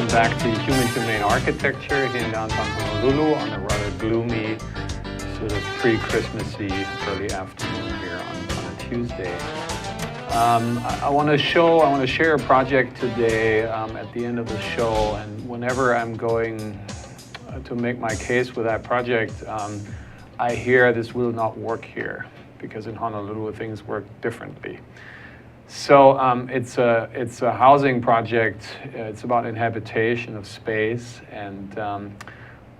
back to Humane Architecture here in downtown Honolulu on a rather gloomy, sort of pre-Christmassy early afternoon here on a Tuesday. I want to share a project today at the end of the show, and whenever I'm going to make my case with that project, I hear this will not work here because in Honolulu things work differently. So it's a housing project. It's about inhabitation of space, and a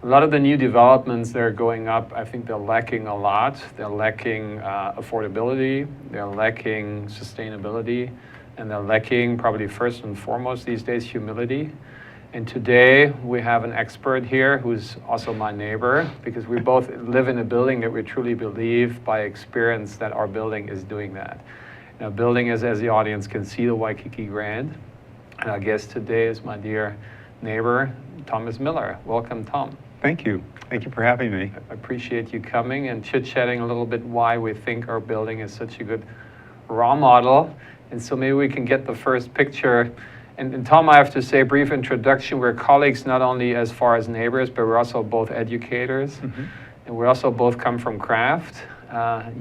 lot of the new developments that are going up, I think they're lacking a lot. They're lacking affordability, they're lacking sustainability, and they're lacking, probably first and foremost these days, humility. And today we have an expert here who's also my neighbor, because we both live in a building that we truly believe by experience that our building is doing that. Now, building is, as the audience can see, the Waikiki Grand. And our guest today is my dear neighbor, Thomas Miller. Welcome, Tom. Thank you. Thank you for having me. I appreciate you coming and chit-chatting a little bit why we think our building is such a good raw model. And so maybe we can get the first picture. And Tom, I have to say, brief introduction. We're colleagues not only as far as neighbors, but we're also both educators. Mm-hmm. And we also both come from craft.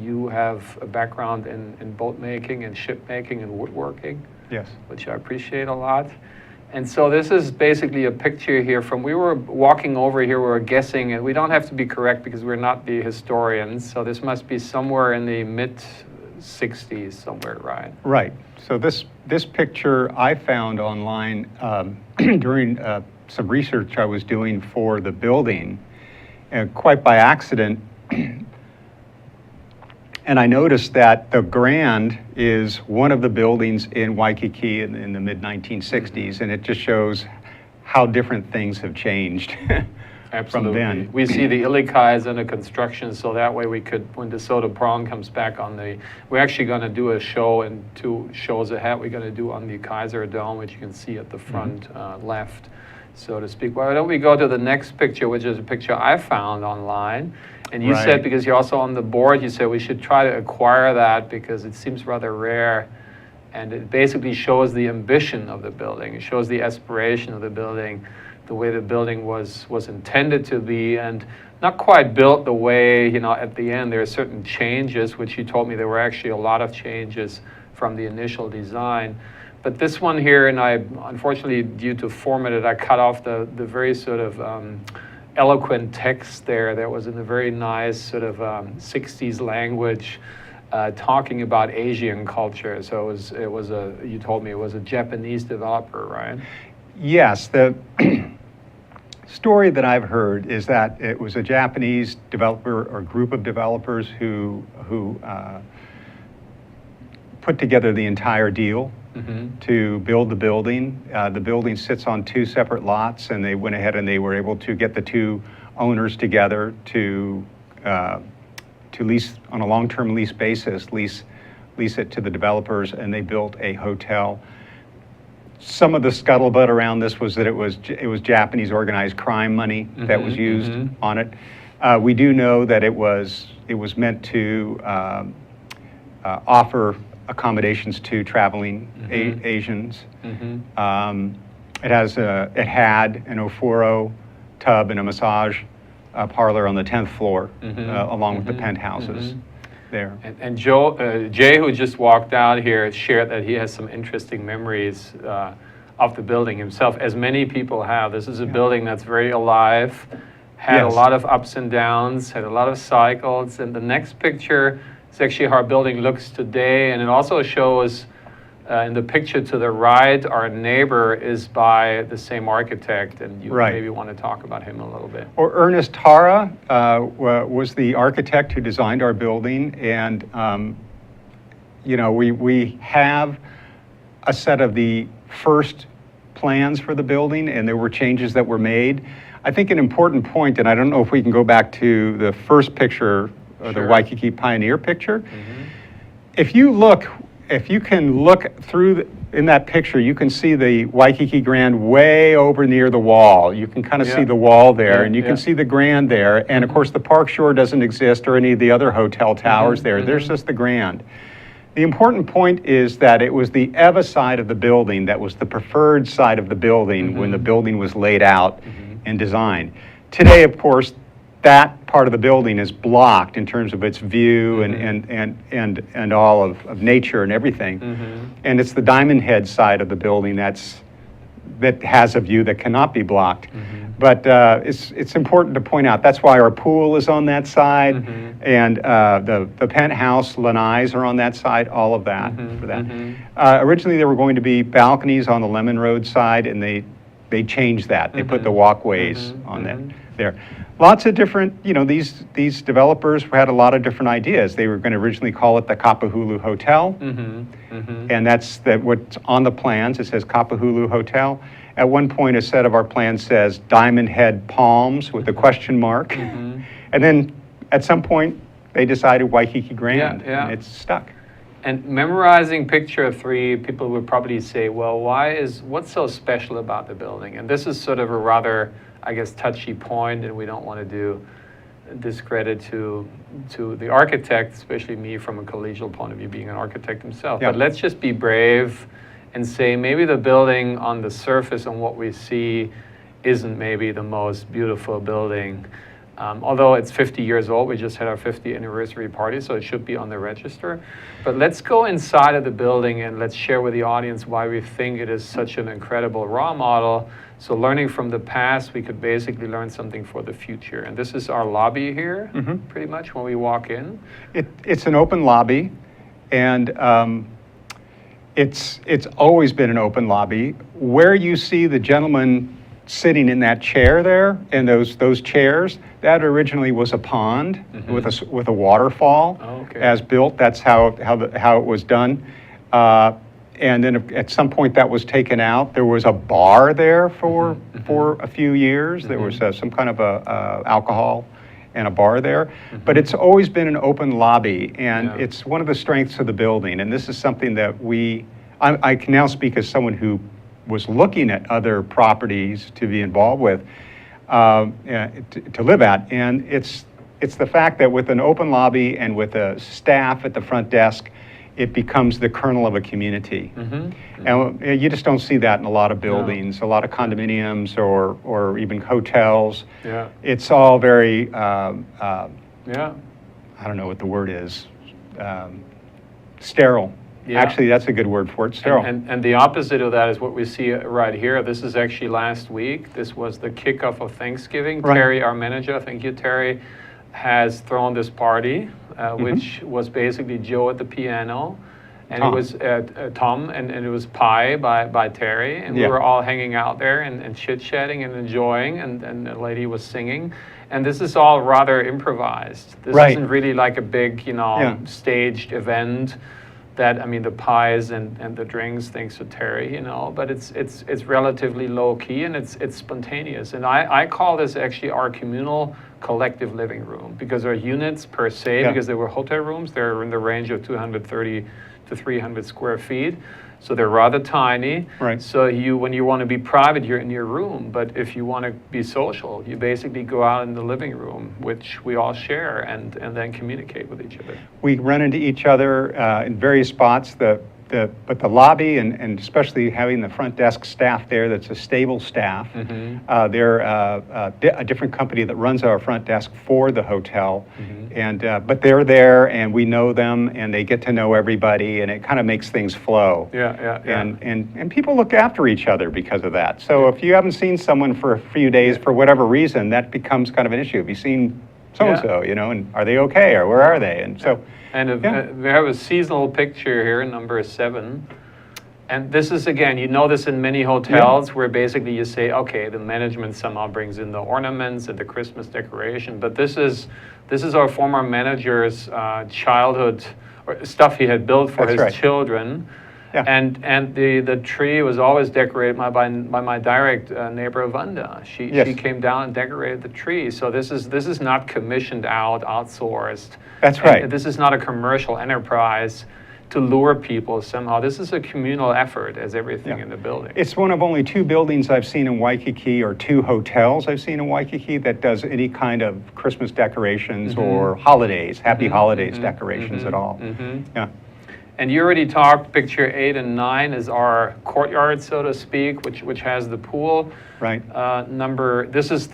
You have a background in boat making and ship making and woodworking. Yes. Which I appreciate a lot. And so this is basically a picture here from, we were walking over here, we were guessing, and we don't have to be correct because we're not the historians, so this must be somewhere in the mid-60s somewhere, right? Right. So this picture I found online during some research I was doing for the building, quite by accident. And I noticed that the Grand is one of the buildings in Waikiki in the mid-1960s, and it just shows how different things have changed from then. We see the Ilikais under construction, so that way we could, when DeSoto Prawn comes back on we're actually going to do a show, and 2 shows ahead we're going to do on the Kaiser Dome, which you can see at the front left, so to speak. Why don't we go to the next picture, which is a picture I found online. And you said, because you're also on the board, you said we should try to acquire that because it seems rather rare. And it basically shows the ambition of the building. It shows the aspiration of the building, the way the building was intended to be, and not quite built the way, at the end there are certain changes, which you told me there were actually a lot of changes from the initial design. But this one here, and I, unfortunately, due to format, I cut off the very sort of eloquent text there that was in a very nice sort of 60s language talking about Asian culture. So you told me it was a Japanese developer, right? Yes, the story that I've heard is that it was a Japanese developer or group of developers who put together the entire deal. Mm-hmm. To build the building. The building sits on 2 separate lots, and they went ahead and they were able to get the 2 owners together to lease on a long-term lease basis, lease it to the developers, and they built a hotel. Some of the scuttlebutt around this was that it was Japanese organized crime money that was used on it. We do know that it was meant to offer accommodations to traveling Asians. It had an Ofuro tub and a massage parlor on the 10th floor, along with the penthouses there. And Jay, who just walked out here, shared that he has some interesting memories of the building himself, as many people have. This is a building that's very alive, had a lot of ups and downs, had a lot of cycles. And the next picture, it's actually how our building looks today, and it also shows in the picture to the right, our neighbor is by the same architect, and you maybe want to talk about him a little bit. Or Ernest Tara was the architect who designed our building, and we have a set of the first plans for the building, and there were changes that were made. I think an important point, and I don't know if we can go back to the first picture, the Waikiki Pioneer picture. If you can look through in that picture, you can see the Waikiki Grand way over near the wall. You can kind of see the wall there, and you can see the Grand there. And of course, the Park Shore doesn't exist or any of the other hotel towers there. There's just the Grand. The important point is that it was the EVA side of the building that was the preferred side of the building when the building was laid out and designed. Today, of course, that part of the building is blocked in terms of its view and all of nature and everything. And it's the Diamond Head side of the building that has a view that cannot be blocked. But it's important to point out that's why our pool is on that side, and the penthouse lanais are on that side. All of that for that. Originally, there were going to be balconies on the Lemon Road side, and they changed that. They put the walkways on that there. Lots of different, these developers had a lot of different ideas. They were going to originally call it the Kapahulu Hotel, and that's what's on the plans. It says Kapahulu Hotel. At one point, a set of our plans says Diamond Head Palms with a question mark. And then at some point, they decided Waikiki Grand, and it's stuck. And memorizing picture 3, people would probably say, well, what's so special about the building? And this is sort of a rather, I guess, touchy point, and we don't want to do discredit to the architect, especially me from a collegial point of view, being an architect himself. But let's just be brave and say maybe the building on the surface and what we see isn't maybe the most beautiful building. Although it's 50 years old, we just had our 50th anniversary party, so it should be on the register. But let's go inside of the building and let's share with the audience why we think it is such an incredible role model. So learning from the past, we could basically learn something for the future. And this is our lobby here, pretty much, when we walk in. It's an open lobby, and it's always been an open lobby. Where you see the gentleman sitting in that chair there, and those chairs, that originally was a pond with a waterfall as built. That's how it was done. And then at some point that was taken out. There was a bar there for a few years. There was some kind of a alcohol and a bar there. But it's always been an open lobby, and it's one of the strengths of the building. And this is something that I can now speak as someone who was looking at other properties to be involved with, to live at. And it's the fact that with an open lobby and with a staff at the front desk, it becomes the kernel of a community. And you just don't see that in a lot of buildings, a lot of condominiums or even hotels. It's all very, I don't know what the word is, sterile. Actually, that's a good word for it, sterile. And the opposite of that is what we see right here. This is actually last week. This was the kickoff of Thanksgiving. Terry, our manager, thank you, Terry, has thrown this party, which was basically Joe at the piano, and it was Tom, and it was pie by Terry, and we were all hanging out there and chit-chatting and enjoying, and the lady was singing. And this is all rather improvised. This isn't really like a big, staged event. That, I mean, the pies and the drinks, thanks to Terry, but it's relatively low key, and it's spontaneous. And I call this actually our communal collective living room, because our units per se, because they were hotel rooms, they're in the range of 230 to 300 square feet. So they're rather tiny. So when you want to be private, you're in your room. But if you want to be social, you basically go out in the living room, which we all share, and then communicate with each other. We run into each other in various spots. But the lobby, and especially having the front desk staff there, that's a stable staff. They're a different company that runs our front desk for the hotel. But they're there, and we know them, and they get to know everybody, and it kind of makes things flow. And people look after each other because of that. So if you haven't seen someone for a few days for whatever reason, that becomes kind of an issue. Have you seen so-and-so, and are they okay, or where are they? And so. And we have a seasonal picture here, number 7. And this is, again, this in many hotels where basically you say, okay, the management somehow brings in the ornaments and the Christmas decoration. But this is our former manager's childhood or stuff he had built for his children. And the tree was always decorated by my direct neighbor Wanda. She came down and decorated the tree. So this is not commissioned out, outsourced. That's right. And this is not a commercial enterprise to lure people somehow. This is a communal effort, as everything in the building. It's one of only 2 buildings I've seen in Waikiki, or 2 hotels I've seen in Waikiki, that does any kind of Christmas decorations or holidays, happy holidays decorations at all. And you already talked, picture 8 and 9 is our courtyard, so to speak, which has the pool. Right. This is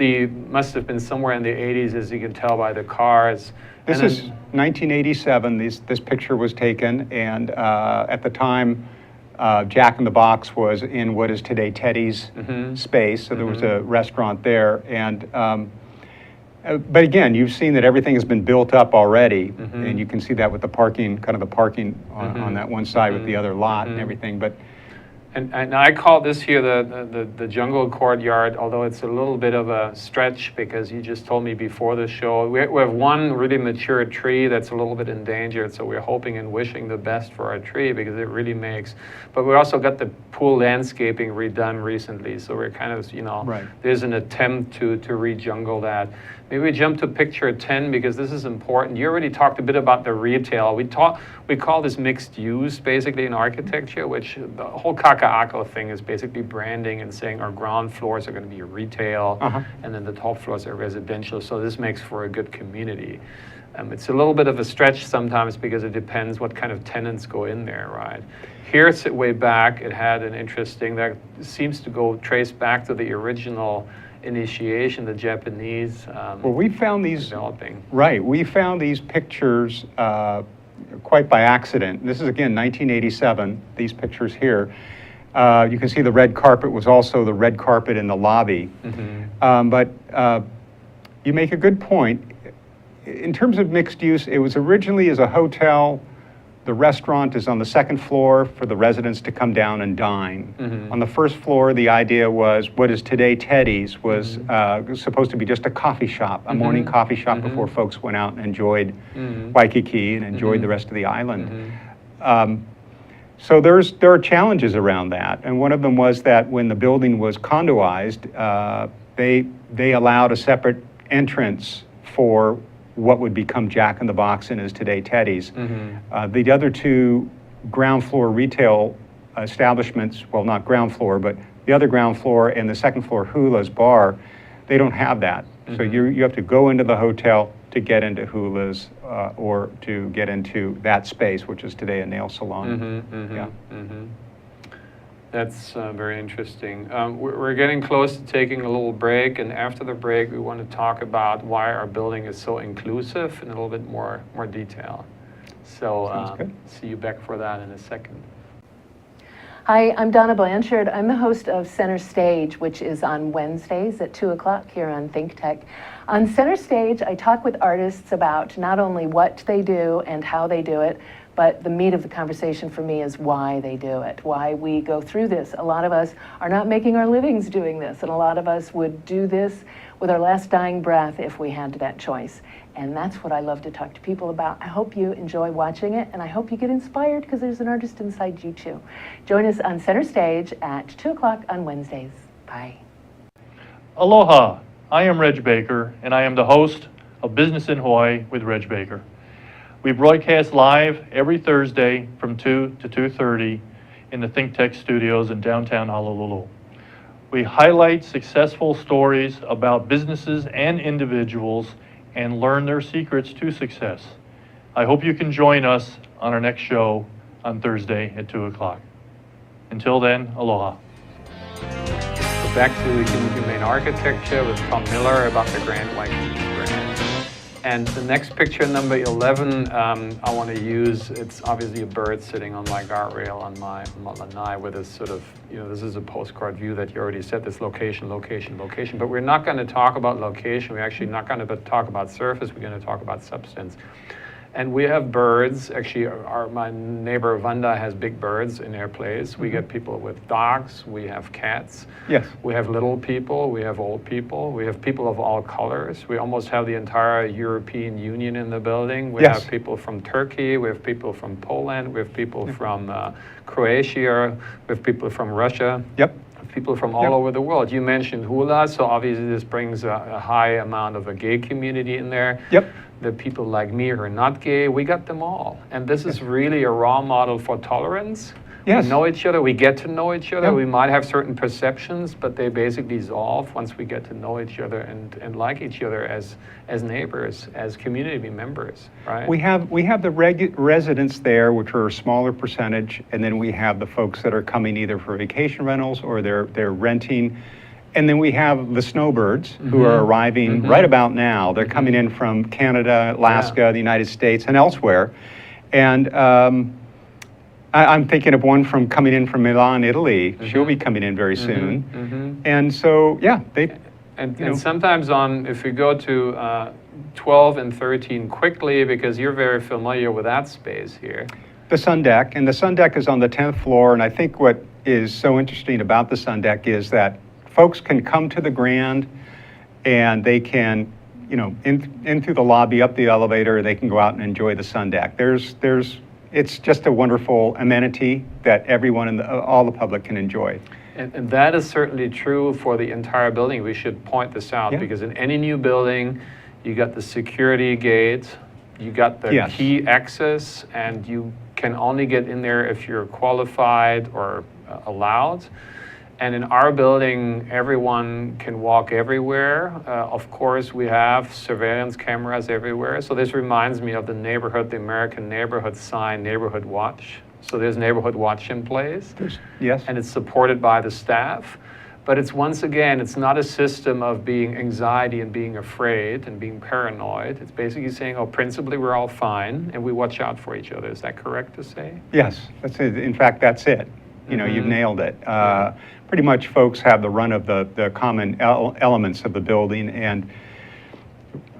must have been somewhere in the 80s, as you can tell by the cars. This is 1987, this picture was taken, and at the time, Jack in the Box was in what is today Teddy's space, so there was a restaurant there. And but again, you've seen that everything has been built up already, and you can see that with the parking, kind of the parking on that one side with the other lot and everything. But And I call this here the jungle courtyard, although it's a little bit of a stretch because you just told me before the show. We have one really mature tree that's a little bit endangered, so we're hoping and wishing the best for our tree because it really makes. But we also got the pool landscaping redone recently, so we're kind of, Right. There's an attempt to re-jungle that. Maybe we jump to picture 10 because this is important. You already talked a bit about the retail. We call this mixed use basically in architecture, which the whole Kaka'ako thing is basically branding and saying our ground floors are going to be retail and then the top floors are residential. So this makes for a good community. It's a little bit of a stretch sometimes because it depends what kind of tenants go in there, right? Here it's way back. It had an interesting, that seems to go trace back to the original initiation, the Japanese well, we found these developing. Right, we found these pictures quite by accident. This is again 1987. These pictures here. You can see the red carpet was also the red carpet in the lobby. But you make a good point. In terms of mixed use, it was originally as a hotel. The restaurant is on the second floor for the residents to come down and dine. On the first floor, the idea was what is today Teddy's was supposed to be just a coffee shop, a morning coffee shop before folks went out and enjoyed Waikiki and enjoyed the rest of the island. So there are challenges around that, and one of them was that when the building was condoized, they allowed a separate entrance for what would become Jack in the Box and is today Teddy's. The other two ground floor retail establishments, well, not ground floor, but the other ground floor and the second floor Hula's bar, they don't have that. So you have to go into the hotel to get into Hula's or to get into that space, which is today a nail salon. That's very interesting. We're getting close to taking a little break, and after the break, we want to talk about why our building is so inclusive in a little bit more detail. So see you back for that in a second. Hi, I'm Donna Blanchard. I'm the host of Center Stage, which is on Wednesdays at 2 o'clock here on ThinkTech. On Center Stage, I talk with artists about not only what they do and how they do it, but the meat of the conversation for me is why they do it, why we go through this. A lot of us are not making our livings doing this, and a lot of us would do this with our last dying breath if we had that choice. And that's what I love to talk to people about. I hope you enjoy watching it, and I hope you get inspired because there's an artist inside you too. Join us on Center Stage at 2 o'clock on Wednesdays. Bye. Aloha, I am Reg Baker, and I am the host of Business in Hawaii with Reg Baker. We broadcast live every Thursday from 2 to 2:30 in the ThinkTech studios in downtown Honolulu. We highlight successful stories about businesses and individuals and learn their secrets to success. I hope you can join us on our next show on Thursday at 2 o'clock. Until then, aloha. So back to humane architecture with Tom Miller about the Grand Waikiki Grand. And the next picture, number 11, I want to use, it's obviously a bird sitting on my guardrail on my lanai with this sort of, this is a postcard view that you already said, this location, location, location. But we're not going to talk about location. We're actually not going to talk about surface. We're going to talk about substance. And we have birds. Actually, my neighbor Vanda has big birds in their place. We get people with dogs. We have cats. Yes. We have little people. We have old people. We have people of all colors. We almost have the entire European Union in the building. We have people from Turkey. We have people from Poland. We have people from Croatia. We have people from Russia. People from all over the world. You mentioned hula, so obviously this brings a high amount of a gay community in there. The people like me who are not gay, we got them all. And this is really a raw model for tolerance, Yes. We know each other, we get to know each other. Yeah. We might have certain perceptions, but they basically dissolve once we get to know each other and like each other as neighbors, as community members, right? We have the residents there, which are a smaller percentage, and then we have the folks that are coming either for vacation rentals or they're renting. And then we have the snowbirds who are arriving right about now. They're coming in from Canada, Alaska, the United States, and elsewhere. And I'm thinking of one coming in from Milan, Italy. She'll be coming in very soon. And so, yeah, And sometimes if we go to 12 and 13 quickly, because you're very familiar with that space here. the sundeck, and the sundeck is on the 10th floor. And I think what is so interesting about the sundeck is that folks can come to the Grand and they can, in through the lobby, up the elevator, they can go out and enjoy the sundeck. It's just a wonderful amenity that everyone all the public can enjoy. And that is certainly true for the entire building. We should point this out because in any new building, you got the security gate, you got the key access, and you can only get in there if you're qualified or allowed. And in our building, everyone can walk everywhere. Of course, we have surveillance cameras everywhere. So this reminds me of the American neighborhood sign, Neighborhood Watch. So there's Neighborhood Watch in place. Yes. And it's supported by the staff. But it's, once again, it's not a system of being anxiety and being afraid and being paranoid. It's basically saying, principally we're all fine and we watch out for each other. Is that correct to say? Yes, that's it. In fact, that's it. You've nailed it. Pretty much folks have the run of the common elements of the building, and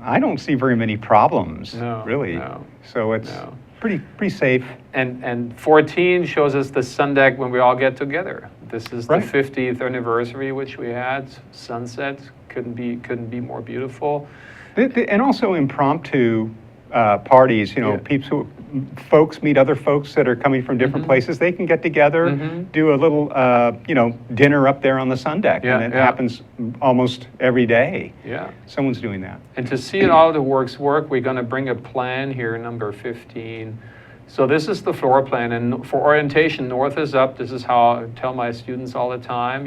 I don't see very many problems, really. No, so it's pretty safe. And 14 shows us the sundeck when we all get together. This is the 50th anniversary, which we had. Sunset couldn't be more beautiful. And also impromptu parties. Folks meet other folks that are coming from different places. They can get together, do a little, dinner up there on the sundeck, and it happens almost every day. Yeah, someone's doing that. And to see it all the work, we're going to bring a plan here, number 15. So this is the floor plan, and for orientation, north is up. This is how I tell my students all the time,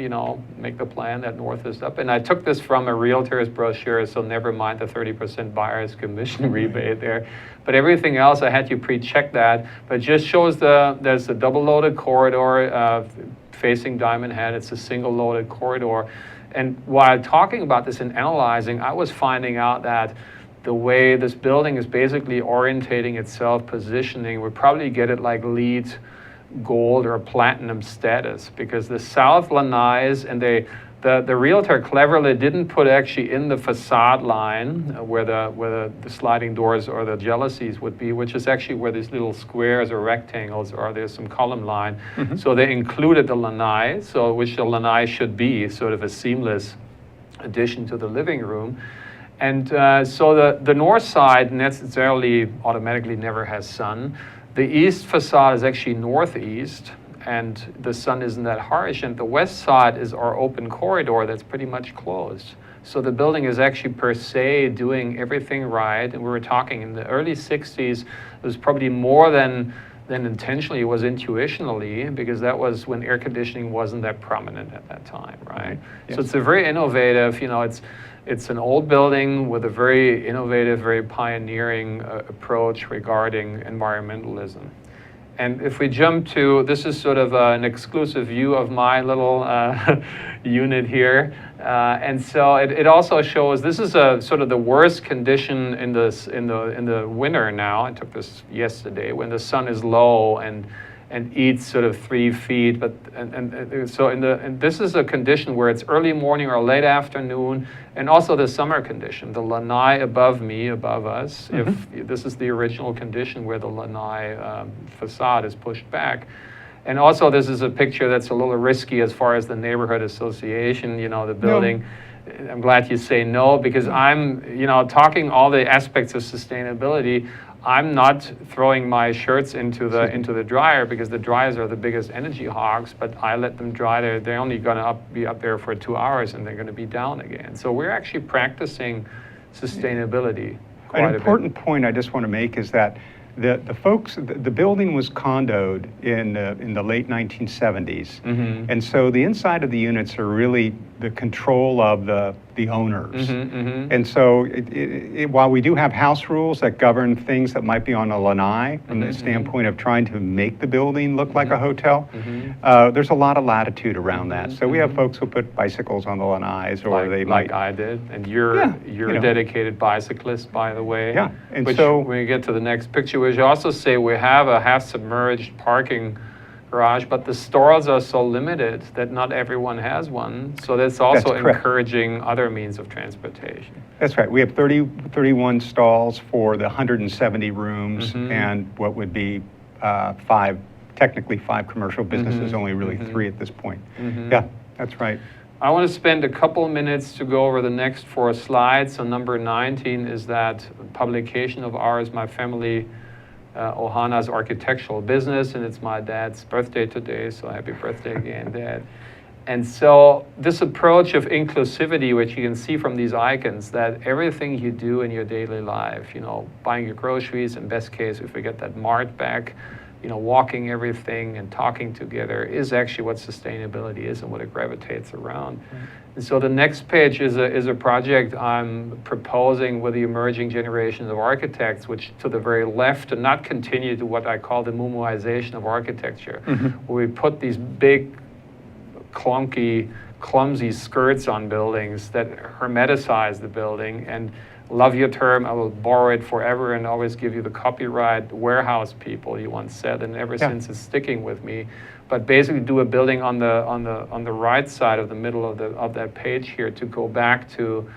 make the plan that north is up. And I took this from a realtor's brochure, so never mind the 30% buyer's commission rebate there. But everything else, I had you pre-check that. But it just shows there's a double-loaded corridor facing Diamond Head. It's a single-loaded corridor. And while talking about this and analyzing, I was finding out that the way this building is basically orientating itself, positioning, would probably get it like LEED gold or platinum status, because the south lanais, and the realtor cleverly didn't put actually in the facade line where the sliding doors or the jalousies would be, which is actually where these little squares or rectangles are. There's some column line. So they included the lanai, which the lanai should be sort of a seamless addition to the living room. And so the north side necessarily automatically never has sun. The east facade is actually northeast, and the sun isn't that harsh. And the west side is our open corridor that's pretty much closed. So the building is actually per se doing everything right. And we were talking in the early 60s, it was probably more than intentionally, it was intuitionally, because that was when air conditioning wasn't that prominent at that time, right? Yes. So it's a very innovative, it's an old building with a very innovative, very pioneering approach regarding environmentalism. And if we jump to, this is sort of an exclusive view of my little unit here. And so it also shows, this is a sort of the worst condition in the winter now. I took this yesterday, when the sun is low and eats sort of 3 feet. But so this is a condition where it's early morning or late afternoon, and also the summer condition. The lanai above us, if this is the original condition where the lanai facade is pushed back. And also this is a picture that's a little risky as far as the neighborhood association, the building. No. I'm glad you say no, because I'm, talking all the aspects of sustainability. I'm not throwing my shirts into the dryer, because the dryers are the biggest energy hogs, but I let them dry. They're only going to be up there for 2 hours, and they're going to be down again. So we're actually practicing sustainability quite a bit. An important point I just want to make is that the folks, the building was condoed in the late 1970s, and so the inside of the units are really the control of the owners. And so while we do have house rules that govern things that might be on a lanai from the standpoint of trying to make the building look like a hotel, there's a lot of latitude around that. So we have folks who put bicycles on the lanais, or they might. Like I did, and you're a dedicated bicyclist, by the way. Yeah, and which, so when we get to the next picture, we should also say we have a half-submerged parking garage, but the stalls are so limited that not everyone has one. So that's also encouraging other means of transportation. That's right. We have 31 stalls for the 170 rooms and what would be technically five commercial businesses, only really 3 at this point. Yeah, that's right. I want to spend a couple minutes to go over the next 4 slides. So number 19 is that publication of ours, my family, Ohana's architectural business, and it's my dad's birthday today, so happy birthday again, Dad. And so this approach of inclusivity, which you can see from these icons, that everything you do in your daily life, buying your groceries, in best case, if we get that mart back, walking everything and talking together is actually what sustainability is and what it gravitates around. And so the next page is a project I'm proposing with the emerging generations of architects, which to the very left, to not continue to what I call the Mumuization of architecture, where we put these big, clunky, clumsy skirts on buildings that hermeticize the building. And love your term, I will borrow it forever and always give you the copyright, warehouse people, you once said, and ever since it's sticking with me. But basically do a building on the right side of the middle of that page here, to go back to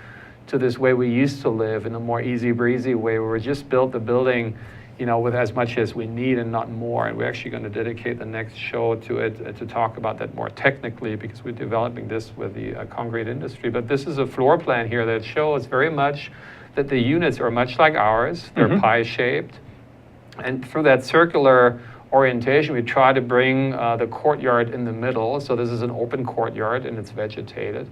this way we used to live, in a more easy breezy way, where we just built the building with as much as we need and not more. And we're actually going to dedicate the next show to it, to talk about that more technically, because we're developing this with the concrete industry. But this is a floor plan here that shows very much that the units are much like ours. They're pie-shaped. And through that circular orientation, we try to bring the courtyard in the middle. So this is an open courtyard, and it's vegetated.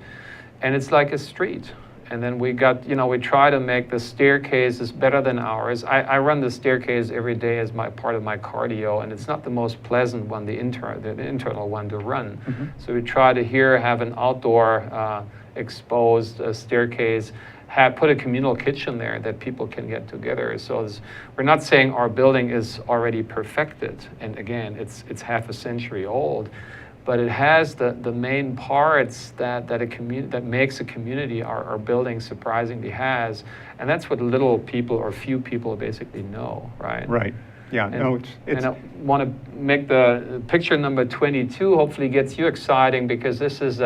And it's like a street. And then we try to make the staircases better than ours. I run the staircase every day as part of my cardio, and it's not the most pleasant one, the internal one to run. So we try to have an outdoor exposed staircase, put a communal kitchen there that people can get together. So we're not saying our building is already perfected, and again, it's half a century old, but it has the main parts that makes a community. Our building surprisingly has, and that's what little people or few people basically know, right? Right. Yeah. And I want to make the picture number 22 hopefully gets you exciting, because this is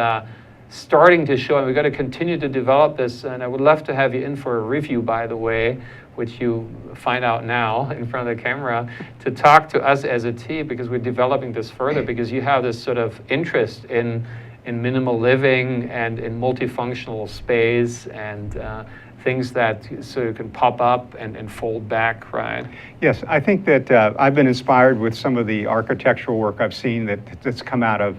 starting to show, and we've got to continue to develop this. And I would love to have you in for a review, by the way, which you find out now in front of the camera, to talk to us as a team, because we're developing this further, because you have this sort of interest in minimal living and in multifunctional space and things that sort of can pop up and fold back, right? Yes, I think that I've been inspired with some of the architectural work I've seen that's come out of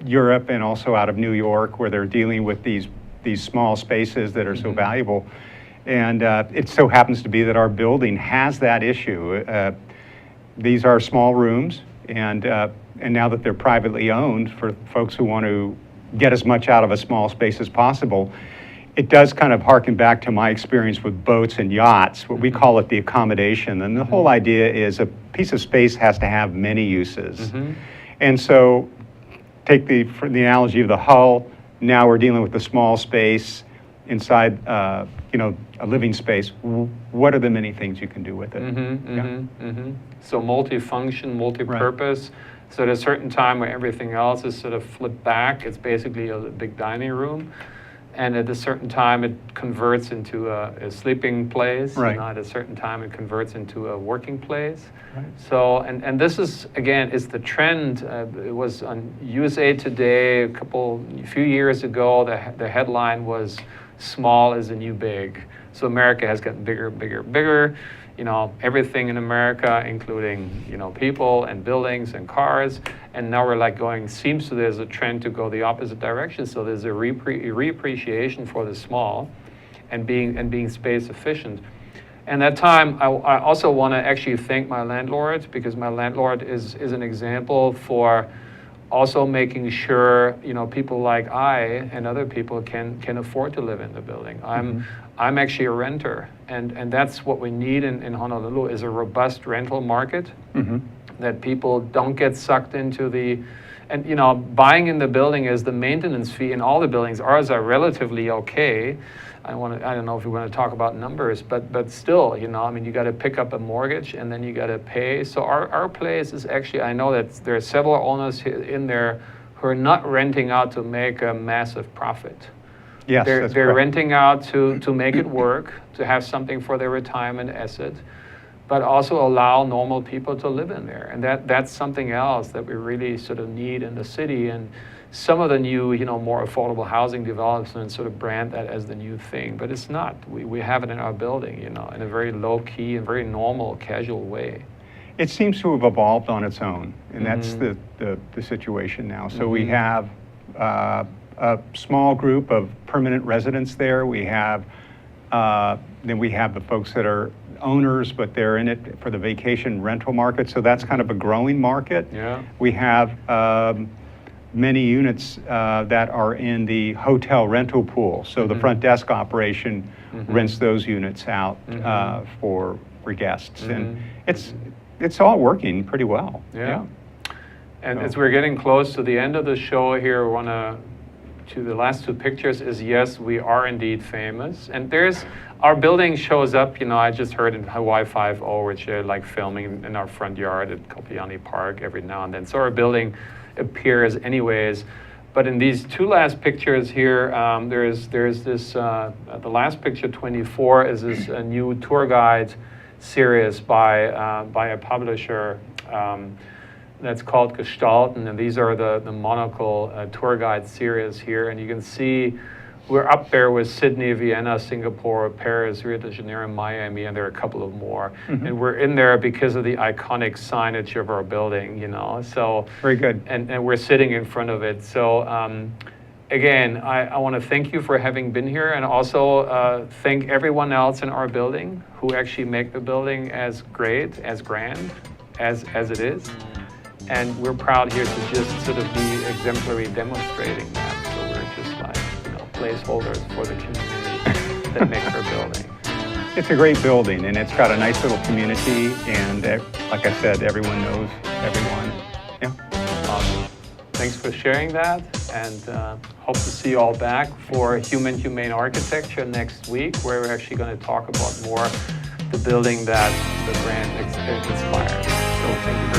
Europe and also out of New York, where they're dealing with these small spaces that are so valuable. And it so happens to be that our building has that issue. These are small rooms, and now that they're privately owned, for folks who want to get as much out of a small space as possible, it does kind of harken back to my experience with boats and yachts, what we call it the accommodation. And the whole idea is a piece of space has to have many uses. And so take the analogy of the hull. Now we're dealing with the small space inside, a living space. What are the many things you can do with it? So multifunction, multi-purpose. Right. So at a certain time where everything else is sort of flipped back, it's basically a big dining room. And at a certain time, it converts into a sleeping place. Right. At a certain time, it converts into a working place. Right. So, and this is, again, is the trend. It was on USA Today a few years ago. The headline was, "Small is the new big." So America has gotten bigger, bigger, bigger. Everything in America, including, people and buildings and cars. And now we're seems to there's a trend to go the opposite direction. So there's a reappreciation for the small and being space efficient. And that time, I also want to actually thank my landlord, because my landlord is an example for also making sure, you know, people like I and other people can afford to live in the building. I'm actually a renter, and that's what we need in Honolulu, is a robust rental market, that people don't get sucked into the, and you know, buying in the building is the maintenance fee in all the buildings. Ours are relatively okay. I don't know if we want to talk about numbers, but still, you know, I mean, you got to pick up a mortgage and then you got to pay. So our place is actually, I know that there are several owners in there who are not renting out to make a massive profit. Yes, they're correct. renting out to make it work, to have something for their retirement asset, but also allow normal people to live in there. And that's something else that we really sort of need in the city. And some of the new, you know, more affordable housing developments sort of brand that as the new thing, but it's not. We have it in our building, you know, in a very low key and very normal, casual way. It seems to have evolved on its own, and that's the situation now. So we have a small group of permanent residents there. We have then we have the folks that are owners, but they're in it for the vacation rental market. So that's kind of a growing market. Yeah. We have many units that are in the hotel rental pool. So the front desk operation rents those units out for guests, and it's all working pretty well. Yeah. And as we're getting close to the end of the show here, we want to the last two pictures is, yes, we are indeed famous. And our building shows up, you know, I just heard in Hawaii 5.0, which they're like filming in our front yard at Kapiani Park every now and then. So our building appears anyways. But in these two last pictures here, there's this, the last picture, 24, is this new tour guide series by a publisher that's called Gestalten, and these are the monocle tour guide series here. And you can see we're up there with Sydney, Vienna, Singapore, Paris, Rio de Janeiro, Miami, and there are a couple of more. And we're in there because of the iconic signage of our building, you know. So Very good. And we're sitting in front of it. So again, I want to thank you for having been here, and also thank everyone else in our building who actually make the building as great, as grand as it is. And we're proud here to just sort of be exemplary demonstrating that. So we're just like, you know, placeholders for the community that makes our building. It's a great building, and it's got a nice little community, and like I said, everyone knows everyone. Yeah. Awesome. Thanks for sharing that, and hope to see you all back for Humane Architecture next week, where we're actually going to talk about more the building that the brand inspired. So thank you very much.